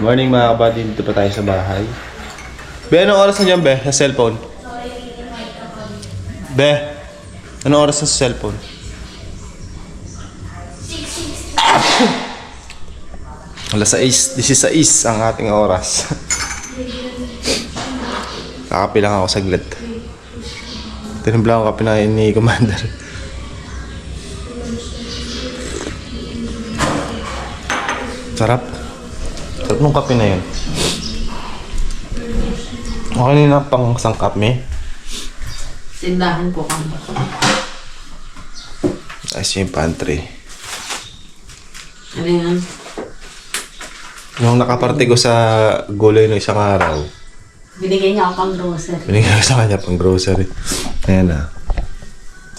Morning mga kabady, dito pa tayo sa bahay. Be, anong oras na dyan, Be? Sa cellphone? Be, anong oras na sa cellphone? 6:16 ang ating oras. Kakapi lang ako saglit. Tinimpla ko kape na ni Commander. Sarap. Sarap nung kape na yun. Okay na pang sangkap, me. Tindahan po kami. Ayos yung pantry. Ano yan? Yung nakaparte ko sa gulay ng isang araw, Binigay niya ako pang grocery. binigay ko sa kanya pang grocery. Ayan na.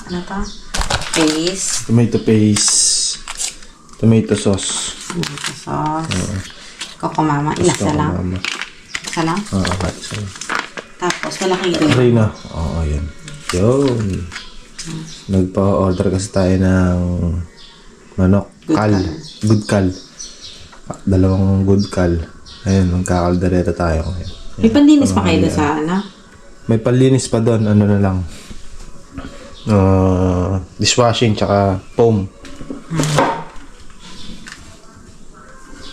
Ano to? Paste. Tomato paste. Tomato sauce. Tomato sauce. Coco mama. Ilasa lang. Mama. Isa lang. Oo, okay. So, Tapos malaking green. aray na. Oo, ayan. Yun. Nagpa-order kasi tayo ng manok. Good Kal. kal. Good kal. Dalawang good kal. Ayun, magkakaldereta tayo ngayon. May pandinis pa kayo doon sa ano? May panlinis pa doon. Ano na lang. Dishwashing tsaka foam.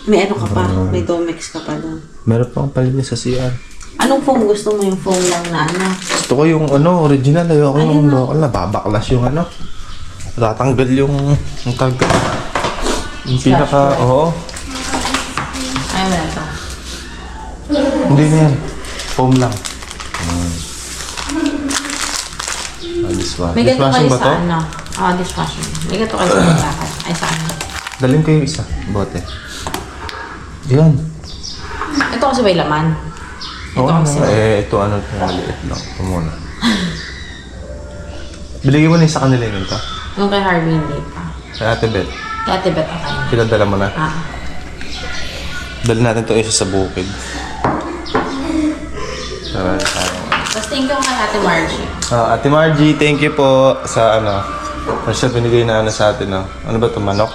May ano ka pa? May Domex ka pa doon. Meron pa akong panlinis sa CR. Anong foam gusto mo? Yung foam lang na ano? Gusto ko yung original. Ayoko yung local na babaklas yung tatanggal yung tanggal. Yung pinaka, oo. Ay, wala to. Hindi na yan. Foam lang. Dishwashing. May ganito Dishwashing kayo ba to? sa ano? Dishwashing. May ganito kayo sa pagkakas. Ay, sa ano? Dalhin ko yung isa. Bote. Yan. Ito kasi may laman. Ito Oo, kasi. ito ito maliit lang. Ito muna. Biligay mo na yung sa kanila yun ito. Yung kay Harvey hindi pa. Kay Ate Beth. Kaya tibet ako kayo. Pinadala mo na. Dali natin ito isa sa bukid. Tara tayo. Tapos thank you kay Ate Margie. Ate Margie, thank you po sa siya binigay na sa atin. Ano ba ito? Manok?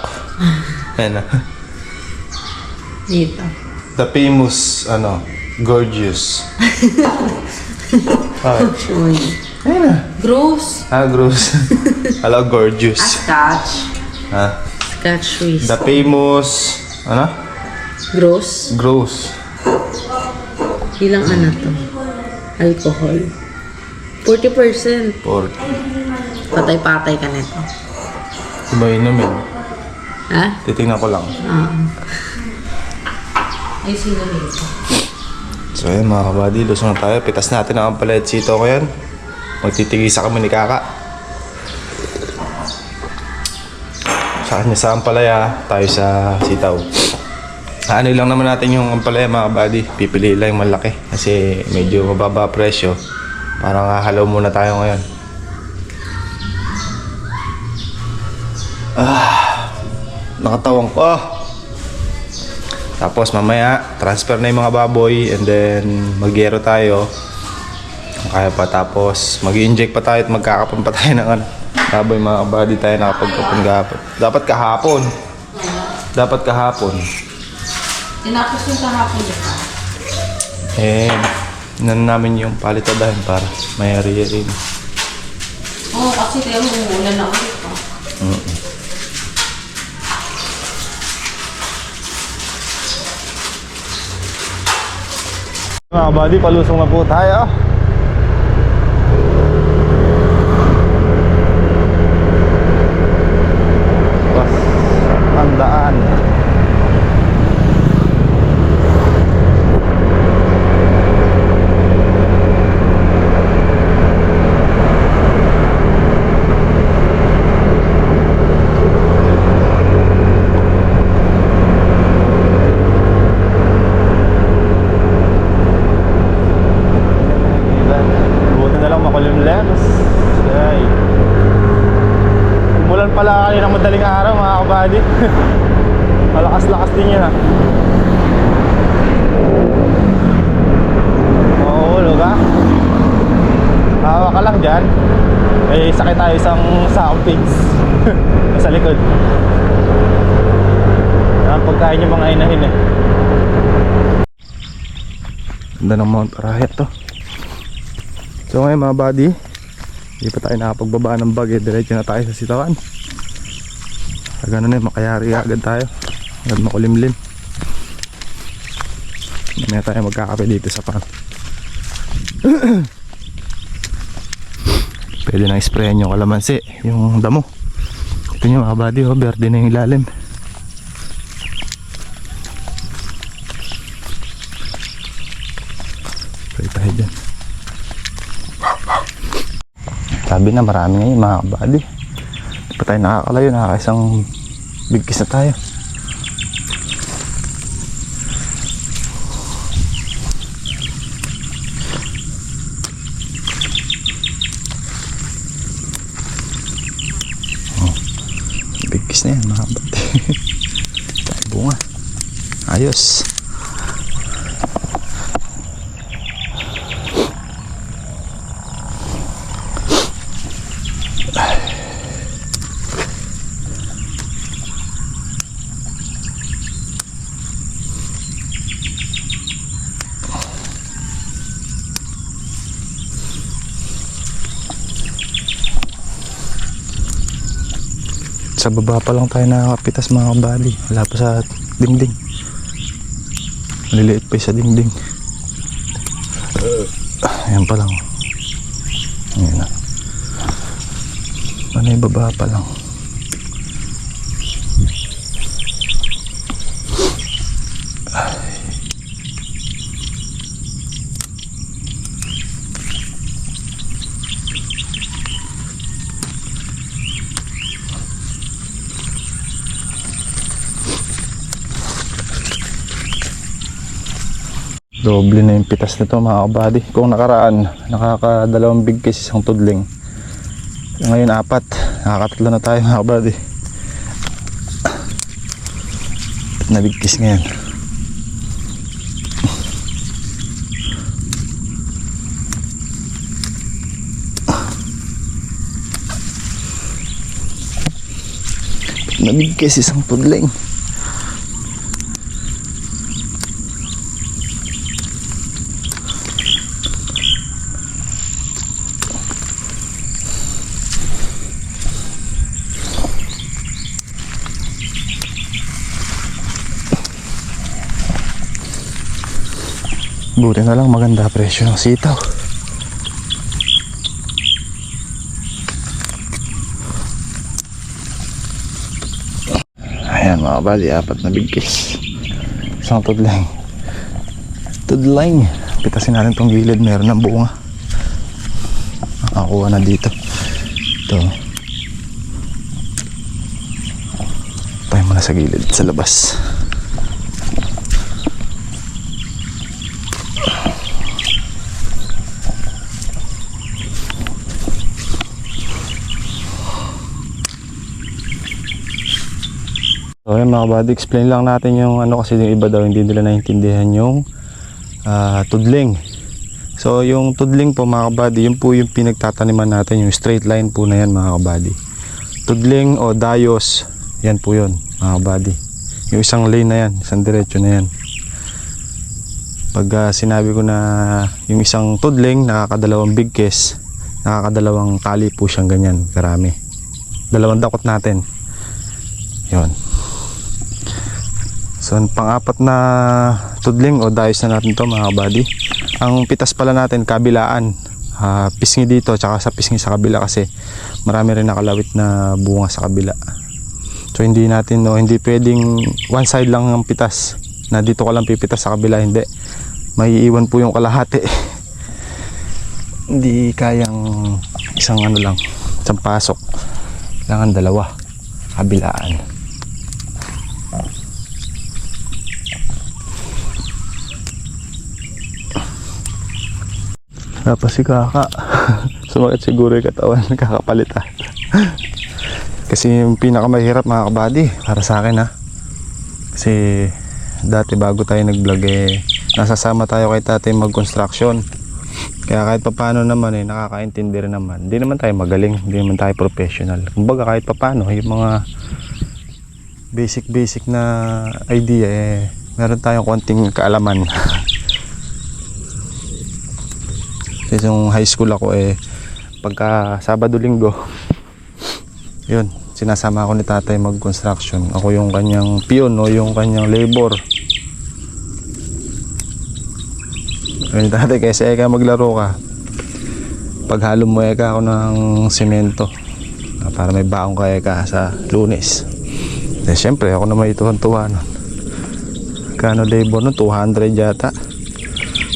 Ayan na. Dito. The famous, gorgeous. Uy. Ayan na. Gross. Gross. Hello, gorgeous. Scotch. Scotch Swiss. The famous, Gross. gross. Ilang ano to? Alcohol. 40%. Or, Patay-patay ka nito. iba inumin. Ha? Titingnan ko lang. Ay, sino nito? So ayan mga kabady, lusong na tayo. Pitas natin ang ampalayat sito ko yan. Magtitigisa kami ni Kaka. Sa kanya sa ampalaya, tayo sa sitaw. Ano lang naman natin yung ampalaya mga kabady. Pipili lang yung malaki. Kasi medyo mababa presyo. Parang hahalaw muna tayo ngayon. Nakatawang ko. Tapos mamaya, transfer na yung mga baboy and then magyero tayo. Kaya pa tapos mag-inject pa tayo at magkakapon pa tayo ng baboy mga kabady tayo nakapagkapon gapon. Dapat kahapon. Tinapos yung kahapon dito. Namin yung palitadahin para mayari rin. Oo, kasi tayo umuulan na ulit pa. Mga kabady, palusong na po tayo. Tandaan. Buti na lang makulimlems. Yay. Umulan pala kanina ng madaling araw mga kabady. Malakas-lakas din yun Mahulog Hawa ka lang dyan. May sakit tayo isang sakong pigs sa likod. Ang pagkain yung mga inahin Ganda ng Mount Arayat to. So ngayon mga buddy, hindi pa tayo nakapagbaba ng bag, diretso na tayo sa Sitawan. Sa ganun eh, makayari agad tayo, agad makulimlim. Mamaya tayo magkakape dito sa pan. Pwede na sprayan yung kalamansi, yung damo. Ito nyo mga buddy, oh, berde na yung ilalim. Pwede tayo dyan. Sabi na marami ngayon mga buddy. Hindi pa tayo nakakalayo, nakakaisang bigkis na tayo. Bigkis na yan mga buddy. Tayo bunga. Ayos. Sa baba pa lang tayo nakakapitas mga kabali. Wala pa sa dingding. Maliliit pa yung sa dingding. Ayan pa lang. Ayan na. Ano yung baba pa lang. Doble na yung pitas nito mga kabady. Kung nakaraan, nakakadalawang bigkis isang tudling. Ngayon 4, nakakatatlo na tayo mga kabady. Na bigkis ngayon. Na bigkis isang tudling. Buti na lang maganda presyo ng sitaw. Ayan mga kabali, 4 na bigkis. Isang tudling. Tudling. Pitasin natin tong gilid, meron ng bunga. Nakakuha na dito. Ito. Tayo muna sa gilid, sa labas. So yun mga kabady, explain lang natin yung ano kasi yung iba daw hindi nila naintindihan yung tudling. So yung tudling po mga kabady, yun po yung pinagtataniman natin, yung straight line po na yan mga kabady. Tudling o dayos, yan po yun mga kabady. Yung isang lane na yan, isang diretso na yan. Pag sinabi ko na yung isang tudling, nakakadalawang bigkis, nakakadalawang tali po siyang ganyan, karami. Dalawang dakot natin. Yun. So pang-4 na tudling o dayos na natin to mga kabady. Ang pitas pala natin kabilaan, pisngi dito tsaka sa pisngi sa kabila kasi marami rin nakalawit na bunga sa kabila. So hindi natin hindi pwedeng one side lang ang pitas na dito ka lang pipitas sa kabila, hindi. May iwan po yung kalahati. Hindi kayang isang ano lang, isang pasok. Kailangan 2 kabilaan. Tapos si Kaka sumakit siguro yung katawan, kakapalitan. Kasi yung pinakamahirap mga kabady para sa akin kasi dati bago tayo nag vlog nasasama tayo kay tatay mag construction, kaya kahit papano naman nakakaintindi rin naman. Hindi naman tayo magaling, hindi naman tayo professional, kumbaga kahit papano yung mga basic na idea meron tayong konting kaalaman. Kasi yung high school ako pagka Sabado Linggo, yun, sinasama ako ni tatay mag-construction. Ako yung kanyang pion o yung kanyang labor. Ayun tatay, kaysa maglaro ka, paghalo mo ako ng semento para may baong ka sa Lunes. Siyempre ako na may tuwan-tuwa nun. Kano labor nun? 200 yata.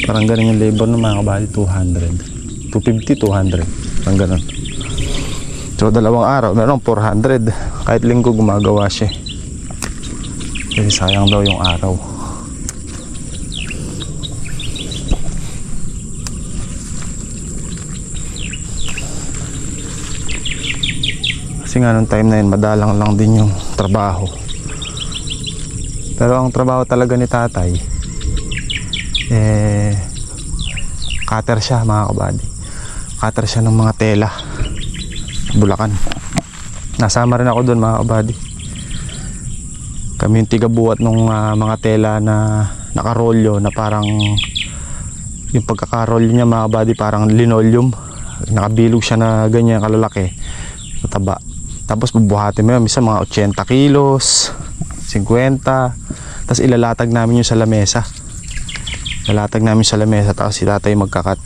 Parang ganun yung labor ng mga kabady. 200 250, 200 parang ganun. So dalawang araw meron 400. Kahit linggo gumagawa siya kasi sayang daw yung araw. Kasi nga nung time na yun madalang lang din yung trabaho. Pero ang trabaho talaga ni tatay cutter siya mga kabady. Cutter siya ng mga tela Bulacan. Nasama rin ako doon mga kabady. Kami yung tigabuhat ng mga tela na nakarolyo na parang yung pagkakarolyo niya mga kabady parang linoleum. Nakabilog siya na ganyan kalalaki, mataba. Tapos bubuhatin mo yun, minsan mga 80 kilos, 50. Tapos ilalatag namin yung sa lamesa. Ilalatag namin sa lamesa, tapos si tatay magkakat.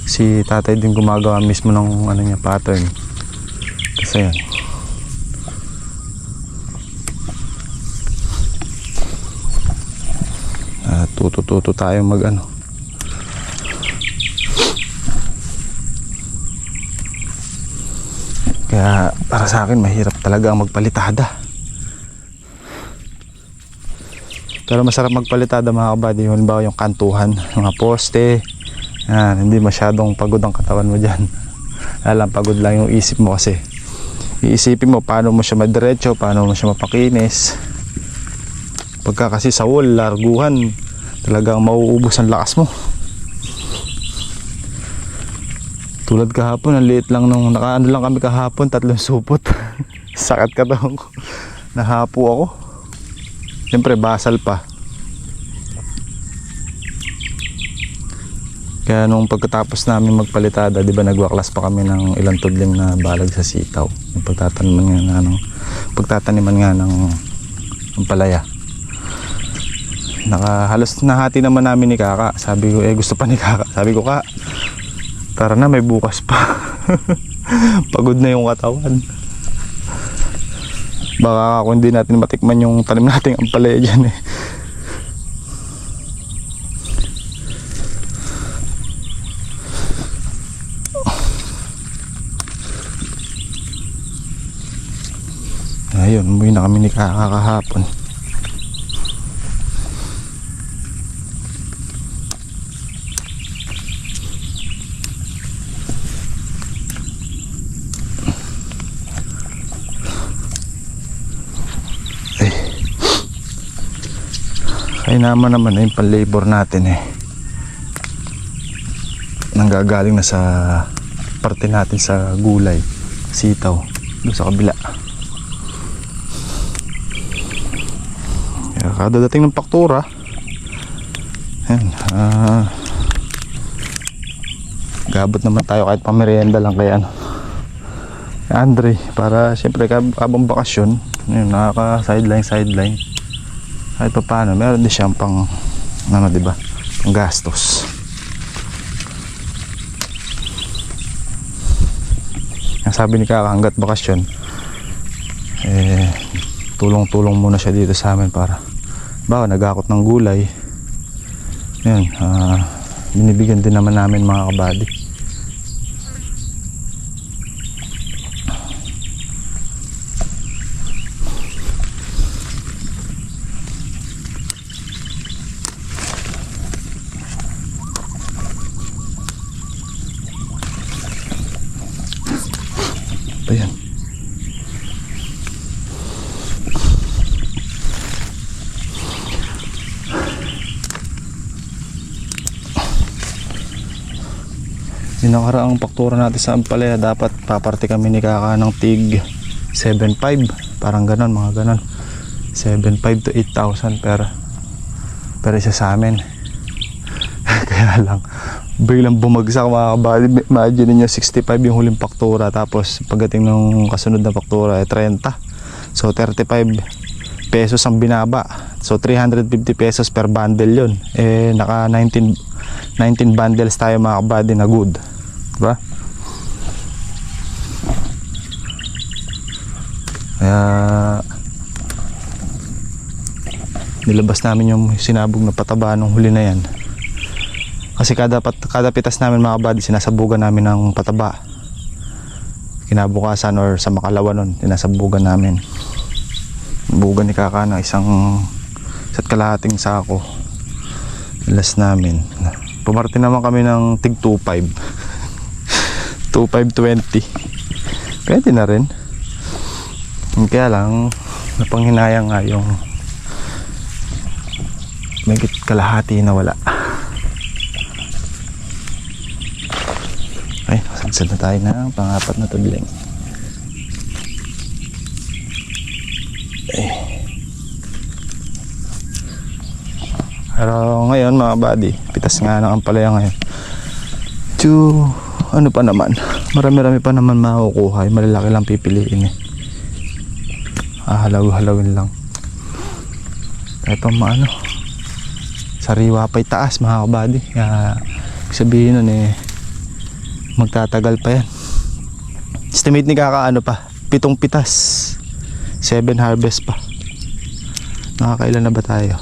Si tatay din gumagawa mismo ng ano niya, pattern. Kasi yan. Tuto tayo mag ano. Kaya para sa akin mahirap talaga ang magpalitada. Pero masarap magpalitada mga kabady. Halimbawa yung kantuhan, mga poste. Yan, hindi masyadong pagod ang katawan mo dyan. Alam, pagod lang yung isip mo kasi. Iisipin mo paano mo siya madiretso, paano mo siya mapakinis. Pagka kasi sa wall, larguhan, talagang mauubos ang lakas mo. Tulad kahapon, ang liit lang nung nakaano lang kami kahapon, 3 supot. Sakit katawan ko. Nahapo ako. Siyempre basal pa. Kaya nung pagkatapos namin magpalitada, di ba nagwaklas pa kami ng ilang tudling na balag sa sitaw. Yung pagtataniman nga ng palaya. Halos nahati naman namin ni Kaka. Sabi ko, gusto pa ni Kaka. Sabi ko, Kaka, tara na, may bukas pa. Pagod na yung katawan. Baka kung hindi natin matikman yung tanim natin ang palaya dyan Ayun, umuwi na kami ni Kaka kahapon. Ay naman yung pan-labor natin nanggagaling na sa parte natin sa gulay, sitaw, doon sa kabila. Kaya kada dating ng paktura, yan, gabot naman tayo kahit pamerienda lang kay Andre, para siyempre habang bakasyon, yun, nakaka sideline kahit pa paano, meron din siyang pang diba, pang gastos. Ang sabi ni Kaka, hanggat bakasyon tulong-tulong muna siya dito sa amin para nagakot ng gulay. Yan, binibigyan din naman namin mga kabady. Ayan. Yung nakaraang paktura natin sa ampalaya, dapat paparte kami ni Kaka ng tig 7.5, parang ganon, mga ganon, 7.5 to 8,000 per isa sa amin. Kaya Kaya lang, biglang bumagsak mga kabady. Imagine niyo 65 yung huling faktura, tapos pagdating ng kasunod na faktura ay 30. So 35 pesos ang binaba. So 350 pesos per bundle yun. Eh naka 19 bundles tayo mga kabady na good. Diba? Kaya nilabas namin yung sinabog na pataba nung huli na yan. Kasi kada pitas namin mga kabady, sinasabugan namin ng pataba. Kinabukasan or sa makalawa nun, sinasabugan namin. Bugan ni Kaka ng isang isa't kalahating sako. Last namin. Pumarte naman kami ng tig 2.5. 2.520. Pwede na rin. Kaya lang, napanghinayang nga yung may kalahati na wala. Ay, nasagsad na tayo ng pang-apat na tudling. Pero ngayon mga buddy, pitas nga ng ampalaya ngayon. Ano pa naman, marami-rami pa naman makukuha. Malalaki lang pipiliin eh. Halaw-halawin lang. Kahit pa maano, sariwa pa'y taas mga kabady. Kaya sabihin nun eh, magtatagal pa yan. Estimate ni Kaka ano pa, 7 pitas, 7 harvest pa. Nakakailan na ba tayo?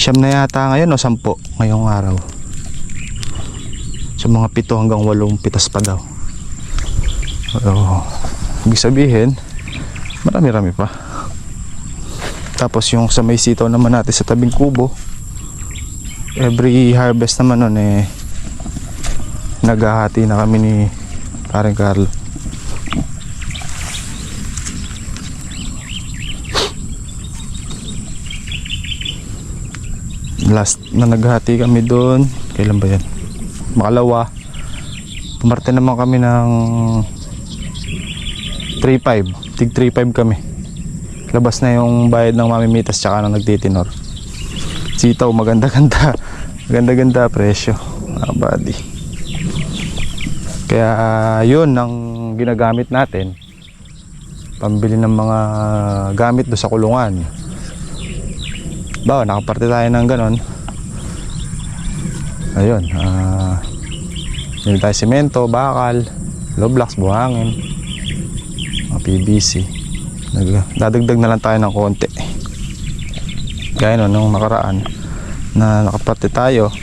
9 na yata ngayon o 10 ngayong araw. So mga 7 hanggang 8 pitas pa daw. Ibig sabihin, marami-rami pa. Tapos yung sa may sitaw naman natin sa tabing kubo, every harvest naman nun eh, naghahati na kami ni Paring Carlo. Last na naghati kami doon, kailan ba yan? Makalawa. Pumarte naman kami ng 3.5. Tig 3.5 kami. Labas na yung bayad ng mamimitas tsaka ng nagtitinor. Sitaw, maganda-ganda. Maganda-ganda presyo. Buddy. Kaya yun ang ginagamit natin. Pambili ng mga gamit do sa kulungan. Bawa, nakaparte tayo ng ganon. Ayun, nila tayo semento, bakal, low blocks, buhangin, mga PVC. Dadagdag na lang tayo ng konti. Gaya nun, nung nakaraan na nakaparte tayo,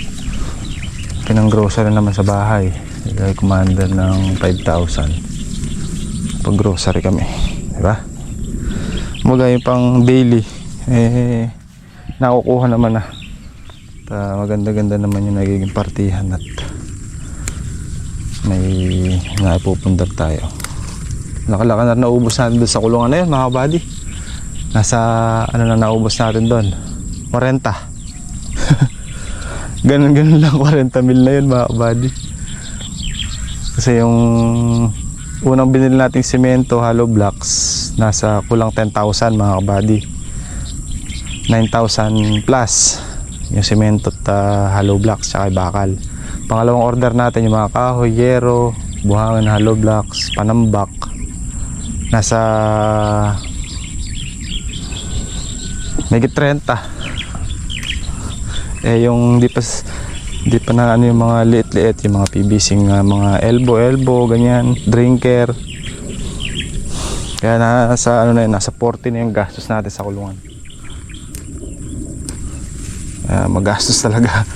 pinang grocery naman sa bahay. Ilagay commander ng 5,000. Pag grocery kami, diba? Mga yung pang daily, nakukuha naman na. Maganda-ganda naman yung nagiging partihan at may naipupundar tayo. Laka-laka na naubos natin doon sa kulungan na yun mga kabady. Nasa ano na naubos natin doon, 40. Ganun lang, 40 mil na yun mga kabady. Kasi yung unang binili nating semento, hollow blocks, nasa kulang 10,000 mga kabady. 9,000 plus yung semento at hollow blocks tsaka bakal. Pangalawang order natin yung mga kahoy, yero, buhangin, hollow blocks, panambak, nasa megit 30. Yung di pa na ano yung mga liit-liit, yung mga PVC mga elbow ganyan, drinker. Kaya nasa ano na yun, nasa 40 na yung gastos natin sa kulungan. Magastos talaga.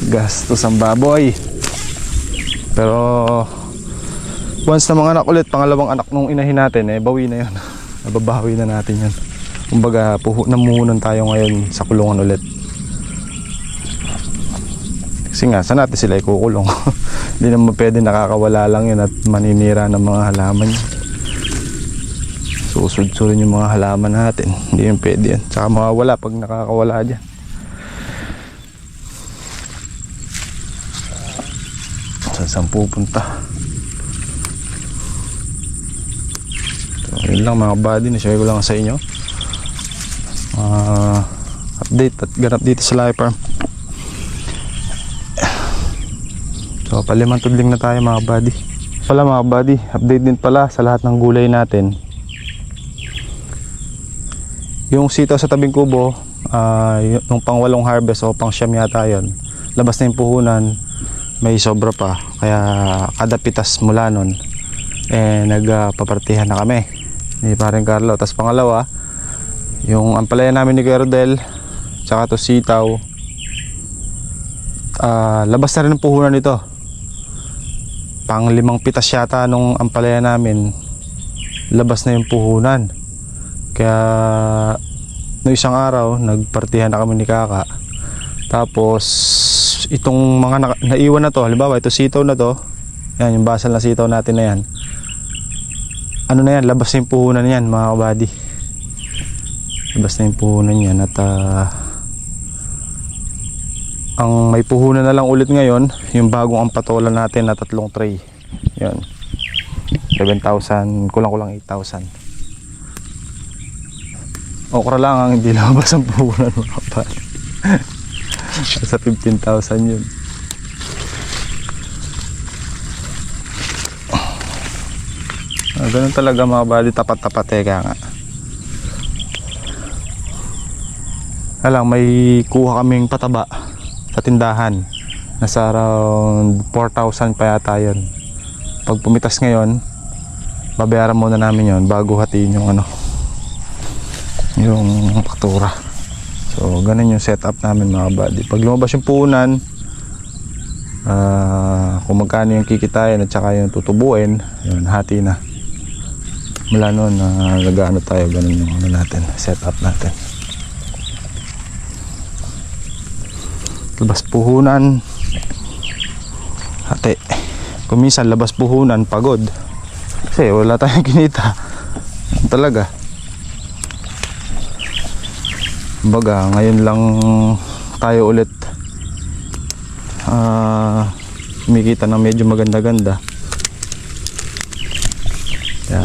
Gastos ang baboy. Pero once na mga anak ulit, pangalawang anak nung inahin natin, bawi na yun. Nababawi na natin yan. Kumbaga namuhunan tayo ngayon sa kulungan ulit. Kasi nga, saan natin sila ikukulong? Hindi naman pwede nakakawala lang yun at maninira ng mga halaman yun. Susud-surin yung mga halaman natin. Hindi yung pwede yan. Tsaka mawawala pag nakakawala dyan. Saan pupunta? So, yun lang mga buddy, na-share ko lang sa inyo update at ganap dito sa Live Farm. So palimang tudling na tayo mga buddy. Pala mga buddy, update din pala sa lahat ng gulay natin. Yung sitaw sa tabing kubo, yung pang 8 harvest o pang 9 yata yun, labas na yung puhunan, may sobra pa. Kaya kada pitas mula nun, nagpapartihan na kami ni paring Carlo. Tapos pangalawa, yung ampalaya namin ni Kuya Rodel, tsaka to sitaw, labas na rin ang puhunan nito. Pang 5 pitas yata nung ampalaya namin, labas na yung puhunan. Kaya no isang araw nagpartihan na kami ni Kaka. Tapos itong mga naiwan na to, halimbawa ito sitaw na to, yan yung basal na sitaw natin na yan, ano na yan, labas na yung puhunan yan mga kabady. Labas na yung puhunan yan. At ang may puhunan na lang ulit ngayon, yung bagong ampatola natin na 3 tray. Yan, 7,000, kulang-kulang 8,000. Okra lang ang hindi labas ang puhunan mga kabady. Sa 15,000 yun. Ganun talaga mga buddy, tapat-tapat kaya nga. Alang may kuha kaming pataba sa tindahan. Nasa around 4,000 pa yata yun. Pag pumitas ngayon, babayaran muna namin yon bago hatiin yung yung faktura. So ganun yung setup namin mga buddy. Pag lumabas yung puhunan, kung magkano yung kikitain at saka yung tutubuin, yun, hati na. Mula noon nag-ano tayo, ganun yung natin, setup natin. Labas puhunan, hati. Kung minsan labas puhunan, pagod. Kasi wala tayong kinita. Talaga. Baga, ngayon lang tayo ulit kumikita ng medyo maganda-ganda. Kaya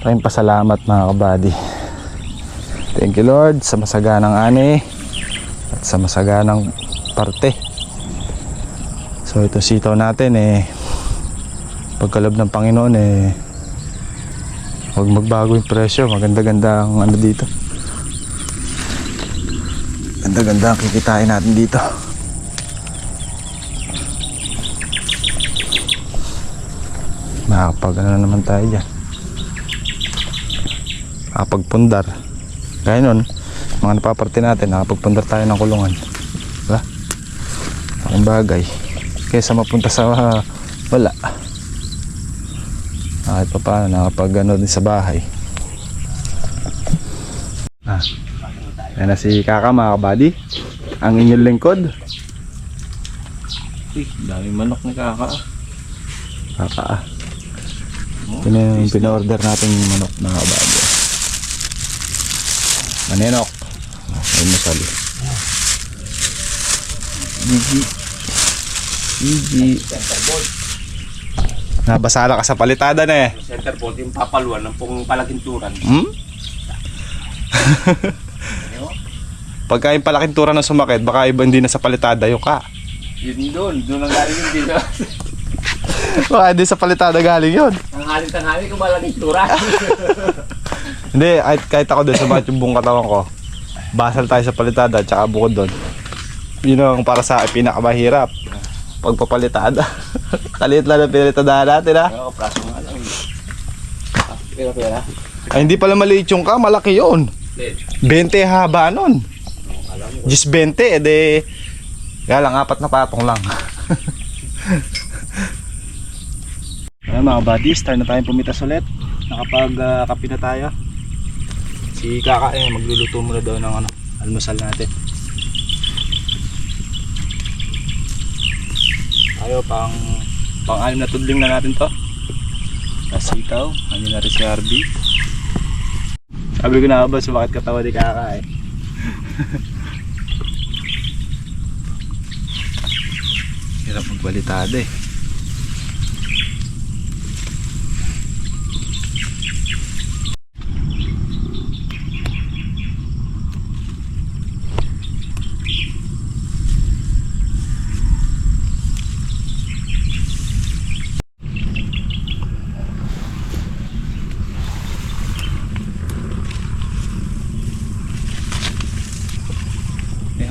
maraming pasalamat mga kabady. Thank you Lord sa masaganang ani at sa masaganang parte. So ito sitaw natin pagkaloob ng Panginoon huwag magbago yung presyo. Maganda-ganda ang dito. Ganda-ganda ang kikitain natin dito. Nakapag ano naman tayo dyan. Nakapagpundar. Kaya nun, mga napaparte natin, nakapagpundar tayo ng kulungan. Diba? Ang bagay. Kaysa mapunta sa wala. Kahit pa paano, nakapag ano din sa bahay. Yan na si Kaka mga kabady. Ang inyong lingkod. Uy, daming manok ni Kaka. Kaka. Ito na yung pina-order natin yung manok na kabady. Maninok. Ayun mo sali. Gigi. Nabasala ka sa palitada na Center bolt yung papaluan ng pong palakinturan. Pagka yung palakinturan na sumakit, baka iba hindi na sa palitada yung ka. Yun doon ang galing yung dito. Baka hindi sa palitada galing yun. Tanghali kung palakinturan. Hindi, kahit ako doon sumakit yung buong katawan ko, basal tayo sa palitada at saka bukod doon. Yun ang para sa pinakamahirap. Pagpapalitada. Kalit lang ang pinalitadahan natin ha. Oo, praso nga lang. Pera. Ay hindi pala maliit yung ka, malaki yun. 20 haba nun. 10-20, edi kaya lang 4 na patong lang. Ayan mga buddies, start na tayong pumitas ulit. Nakapag-kape na tayo. Si Kaka magluluto muna daw ng almusal natin. Tayo pang-anim na tudling na natin to. Sitaw, ano na rin si Harvey. Sabi ko na ba, sumakit katawa ni Kaka Hirap magbalitada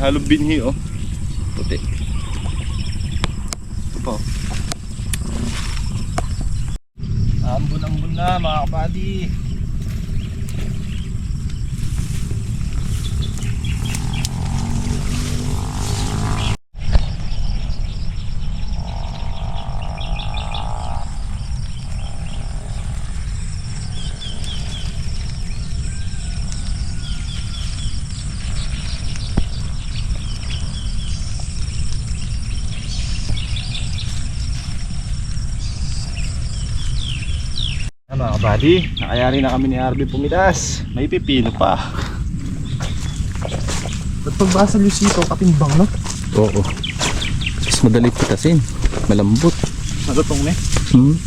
halong binhi oh. Puti. Ito po. Ambon-ambon na mga kapadi. Mga kabady, nakayari na kami ni Arby pumitas. May pipino pa. Ba't pagbasag yung sito, katimbang no? Oo. Mas madali pitasin. Malambot. Nagutong na eh. Hmm.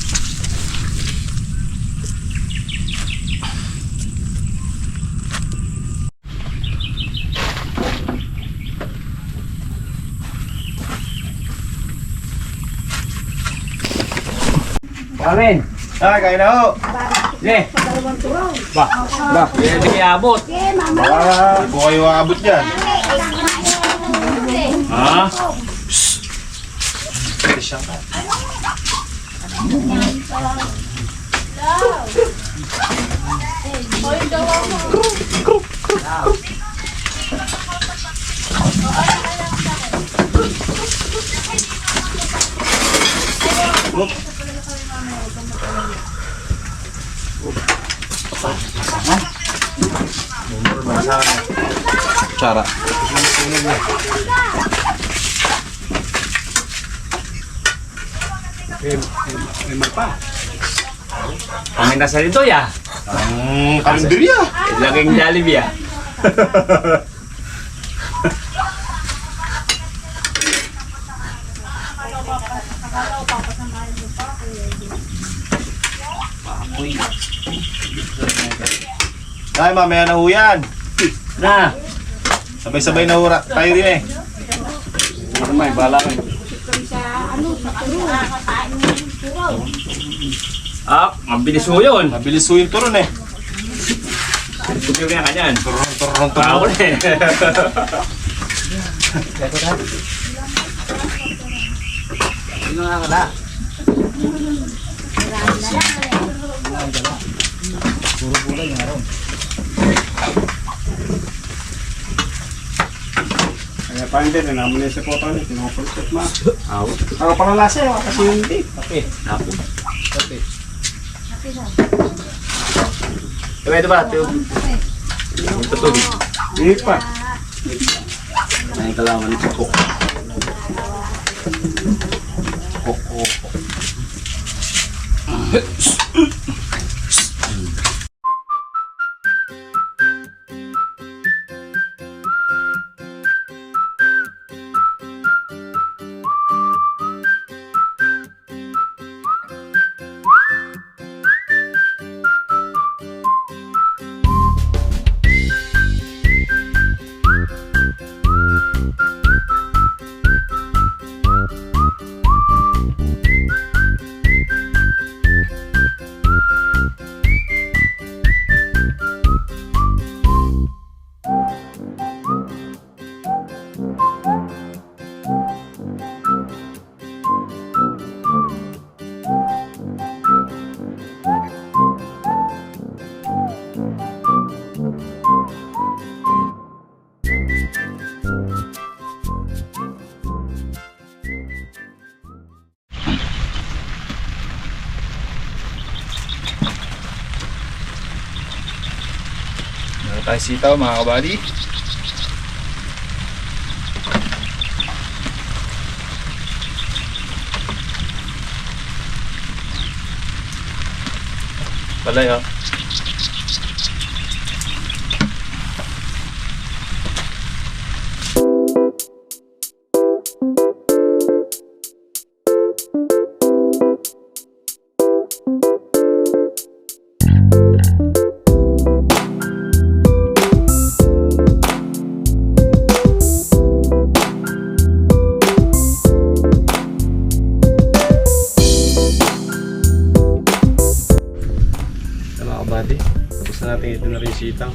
Amen. Ah, kain na ho. Ne. Ba, hindi abot. Ah, hindi po kayo aabot dyan. Ha? Cara. Kami nasa dito ya. Ang kalendarya. Laging Jollibee ya. Ay, mamaya na ho yan. Na. Sabay-sabay na ho tayo rin eh. May bala ka. Ah, mabilis mo yun. Mabilis ho yung turon eh. Tugyo kaya kanyan. Turon. Ako na eh. Sino nga ka na? Kaya pa hindi, naman yung sa photo niya, tinapulot ma. Ako. Ako pala lasa yun, kasi yung hindi. Okay. Ako. Okay. Ito ba? Ito tubig. Hindi pa. May kalaman sa cook. Meron tayo sitaw mga kabady. Palay oh. Mga kabady, tapos na natin ito na rin sitaw.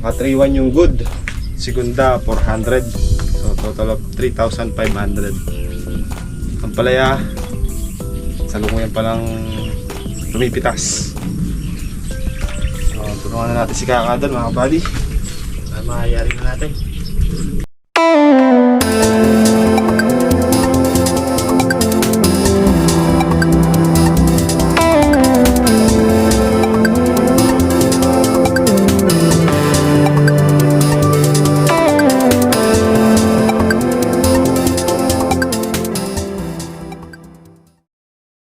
Naka 3-1 yung good. segunda 400. So total of 3,500. Ang palaya, salukuyan palang lumipitas. So tulungan na natin si Kaka doon mga buddy. Para mahayari na natin.